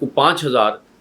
5000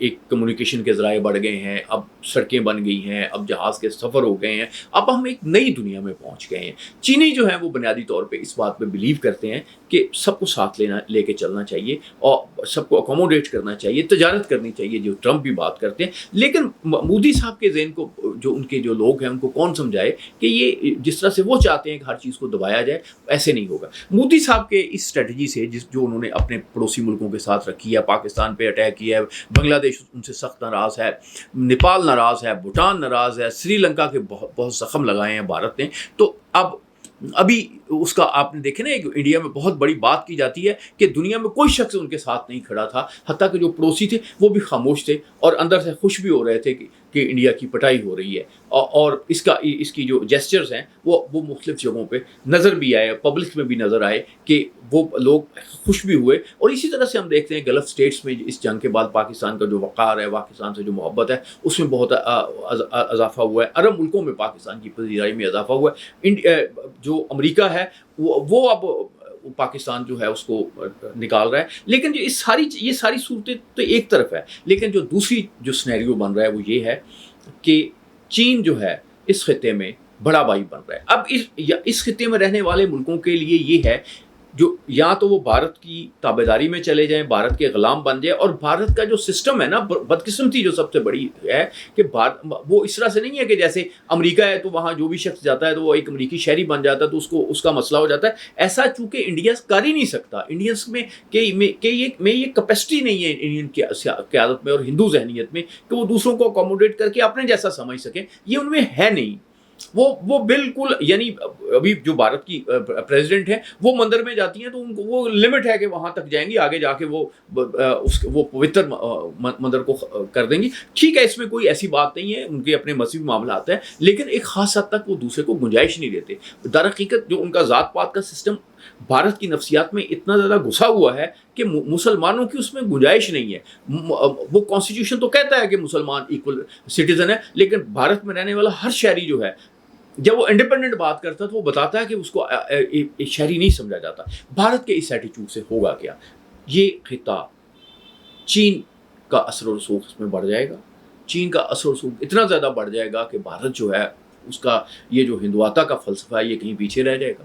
ایک کمیونیکیشن کے ذرائع بڑھ گئے ہیں، اب سڑکیں بن گئی ہیں، اب جہاز کے سفر ہو گئے ہیں، اب ہم ایک نئی دنیا میں پہنچ گئے ہیں۔ چینی جو ہیں وہ بنیادی طور پہ اس بات پہ بلیو کرتے ہیں کہ سب کو ساتھ لے کے چلنا چاہیے اور سب کو اکوموڈیٹ کرنا چاہیے، تجارت کرنی چاہیے، جو ٹرمپ بھی بات کرتے ہیں۔ لیکن مودی صاحب کے ذہن کو جو ان کے جو لوگ ہیں ان کو کون سمجھائے کہ یہ جس طرح سے وہ چاہتے ہیں کہ ہر چیز کو دبایا جائے، ایسے نہیں ہوگا۔ مودی صاحب کے اس اسٹریٹجی سے جو انہوں نے اپنے پڑوسی ملکوں کے ساتھ رکھی ہے، پاکستان پہ اٹیک کیا ہے، بنگلہ دیش ان سے سخت ناراض ہے، نیپال ناراض ہے، بھوٹان ناراض ہے، سری لنکا کے بہت زخم لگائے ہیں بھارت نے، تو ابھی اس کا آپ نے دیکھے نا، ایک انڈیا میں بہت بڑی بات کی جاتی ہے کہ دنیا میں کوئی شخص ان کے ساتھ نہیں کھڑا تھا، حتیٰ کہ جو پڑوسی تھے وہ بھی خاموش تھے اور اندر سے خوش بھی ہو رہے تھے کہ انڈیا کی پٹائی ہو رہی ہے، اور اس کی جو جیسچرز ہیں وہ مختلف جگہوں پہ نظر بھی آئے، پبلک میں بھی نظر آئے کہ وہ لوگ خوش بھی ہوئے۔ اور اسی طرح سے ہم دیکھتے ہیں گلف اسٹیٹس میں اس جنگ کے بعد پاکستان کا جو وقار ہے، پاکستان سے جو محبت ہے، اس میں بہت اضافہ ہوا ہے، عرب ملکوں میں پاکستان کی پذیرائی میں اضافہ ہوا ہے۔ جو امریکہ ہے وہ اب پاکستان جو ہے اس کو نکال رہا ہے، لیکن جو یہ ساری صورتیں تو ایک طرف ہے، لیکن جو دوسری جو سینیریو بن رہا ہے وہ یہ ہے کہ چین جو ہے اس خطے میں بڑا بھائی بن رہا ہے۔ اب اس خطے میں رہنے والے ملکوں کے لیے یہ ہے جو یا تو وہ بھارت کی تابعداری میں چلے جائیں، بھارت کے غلام بن جائیں، اور بھارت کا جو سسٹم ہے نا، بدقسمتی جو سب سے بڑی ہے کہ وہ اس طرح سے نہیں ہے کہ جیسے امریکہ ہے تو وہاں جو بھی شخص جاتا ہے تو وہ ایک امریکی شہری بن جاتا ہے تو اس کا مسئلہ ہو جاتا ہے۔ ایسا چونکہ انڈیا کر ہی نہیں سکتا، انڈینس میں یہ کیپیسٹی نہیں ہے انڈین کی قیادت میں اور ہندو ذہنیت میں کہ وہ دوسروں کو اکوموڈیٹ کر کے اپنے جیسا سمجھ سکیں، یہ ان میں ہے نہیں۔ وہ بالکل، یعنی ابھی جو بھارت کی پریزیڈنٹ ہیں وہ مندر میں جاتی ہیں تو ان کو وہ لمٹ ہے کہ وہاں تک جائیں گی، آگے جا کے وہ پوتر مندر کو کر دیں گی۔ ٹھیک ہے، اس میں کوئی ایسی بات نہیں ہے، ان کے اپنے مذہبی معاملات ہیں، لیکن ایک خاص حد تک وہ دوسرے کو گنجائش نہیں دیتے۔ در حقیقت جو ان کا ذات پات کا سسٹم بھارت کی نفسیات میں اتنا زیادہ گھسا ہوا ہے کہ مسلمانوں کی اس میں گنجائش نہیں ہے۔ وہ کانسٹیٹیوشن تو کہتا ہے کہ مسلمان ایکول سٹیزن ہے، لیکن بھارت میں رہنے والا ہر شہری جو ہے، جب وہ انڈیپینڈنٹ بات کرتا ہے تو وہ بتاتا ہے کہ اس کو ایک شہری نہیں سمجھا جاتا۔ بھارت کے اس ایٹیچیوڈ سے ہوگا کیا؟ یہ خطہ چین کا اثر و رسوخ اس میں بڑھ جائے گا، چین کا اثر و رسوخ اتنا زیادہ بڑھ جائے گا کہ بھارت جو ہے اس کا یہ جو ہندواتا کا فلسفہ ہے یہ کہیں پیچھے رہ جائے گا،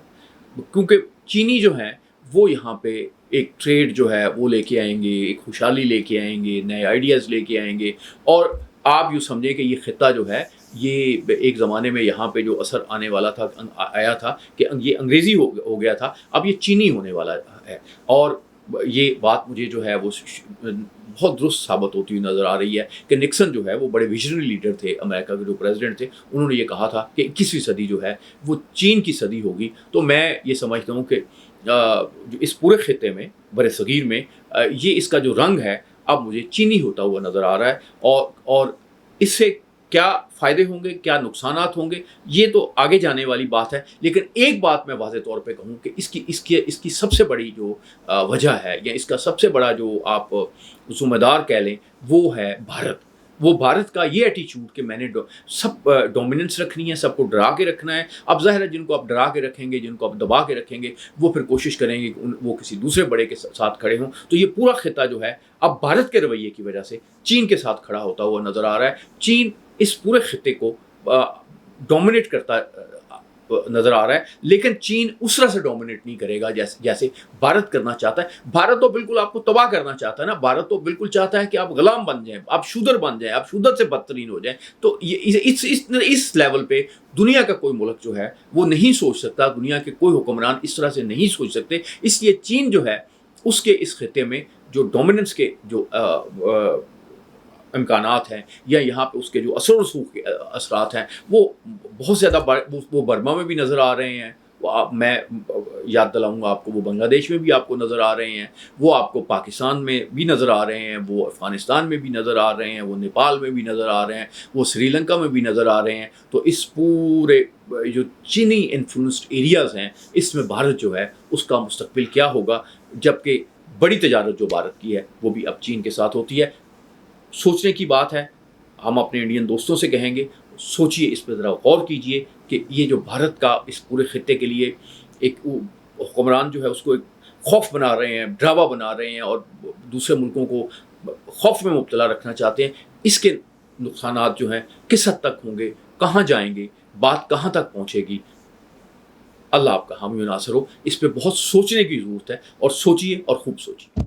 کیونکہ چینی جو ہیں وہ یہاں پہ ایک ٹریڈ جو ہے وہ لے کے آئیں گے، ایک خوشحالی لے کے آئیں گے، نئے آئیڈیاز لے کے آئیں گے، اور آپ یوں سمجھیں کہ یہ خطہ جو ہے یہ ایک زمانے میں یہاں پہ جو اثر آنے والا تھا، آیا تھا کہ یہ انگریزی ہو گیا تھا، اب یہ چینی ہونے والا ہے۔ اور یہ بات مجھے جو ہے وہ بہت درست ثابت ہوتی ہوئی نظر آ رہی ہے کہ نکسن جو ہے وہ بڑے ویژنری لیڈر تھے، امریکہ کے جو پریزیڈنٹ تھے، انہوں نے یہ کہا تھا کہ 21ویں صدی جو ہے وہ چین کی صدی ہوگی۔ تو میں یہ سمجھتا ہوں کہ جو اس پورے خطے میں، بر صغیر میں، یہ اس کا جو رنگ ہے اب مجھے چینی ہوتا ہوا نظر آ رہا ہے، اور اس سے کیا فائدے ہوں گے، کیا نقصانات ہوں گے، یہ تو آگے جانے والی بات ہے۔ لیکن ایک بات میں واضح طور پہ کہوں کہ اس کی سب سے بڑی جو وجہ ہے، یا اس کا سب سے بڑا جو آپ ذمہ دار کہہ لیں، وہ ہے بھارت۔ وہ بھارت کا یہ ایٹیچیوڈ کہ میں نے سب ڈومیننس رکھنی ہے، سب کو ڈرا کے رکھنا ہے۔ اب ظاہر ہے جن کو آپ ڈرا کے رکھیں گے، جن کو آپ دبا کے رکھیں گے، وہ پھر کوشش کریں گے کہ وہ کسی دوسرے بڑے کے ساتھ کھڑے ہوں۔ تو یہ پورا خطہ جو ہے اب بھارت کے رویے کی وجہ سے چین کے ساتھ کھڑا ہوتا ہوا نظر آ رہا ہے۔ چین اس پورے خطے کو ڈومینیٹ کرتا نظر آ رہا ہے، لیکن چین اس طرح سے ڈومینیٹ نہیں کرے گا جیسے بھارت کرنا چاہتا ہے۔ بھارت تو بالکل آپ کو تباہ کرنا چاہتا ہے نا، بھارت تو بالکل چاہتا ہے کہ آپ غلام بن جائیں، آپ شودر بن جائیں، آپ شودر سے بدترین ہو جائیں۔ تو اس لیول پہ دنیا کا کوئی ملک جو ہے وہ نہیں سوچ سکتا، دنیا کے کوئی حکمران اس طرح سے نہیں سوچ سکتے۔ اس لیے چین جو ہے اس کے اس خطے میں جو ڈومیننس کے جو امکانات ہیں، یا یہاں پہ اس کے جو اثر و رسوخ کے اثرات ہیں، وہ بہت زیادہ وہ برما میں بھی نظر آ رہے ہیں، میں یاد دلاؤں گا آپ کو، وہ بنگلہ دیش میں بھی آپ کو نظر آ رہے ہیں، وہ آپ کو پاکستان میں بھی نظر آ رہے ہیں، وہ افغانستان میں بھی نظر آ رہے ہیں، وہ نیپال میں بھی نظر آ رہے ہیں، وہ سری لنکا میں بھی نظر آ رہے ہیں۔ تو اس پورے جو چینی انفلوئنسڈ ایریاز ہیں، اس میں بھارت جو ہے اس کا مستقبل کیا ہوگا، جبکہ بڑی تجارت جو بھارت کی ہے وہ بھی اب چین کے ساتھ ہوتی ہے۔ سوچنے کی بات ہے، ہم اپنے انڈین دوستوں سے کہیں گے، سوچئے، اس پہ ذرا غور کیجئے کہ یہ جو بھارت کا اس پورے خطے کے لیے ایک حکمران جو ہے اس کو ایک خوف بنا رہے ہیں، ڈراوا بنا رہے ہیں، اور دوسرے ملکوں کو خوف میں مبتلا رکھنا چاہتے ہیں. اس کے نقصانات جو ہیں کس حد تک ہوں گے, کہاں جائیں گے, بات کہاں تک پہنچے گی. اللہ آپ کا حامی و ناصر ہو. اس پہ بہت سوچنے کی ضرورت ہے, اور سوچیے اور خوب سوچیے.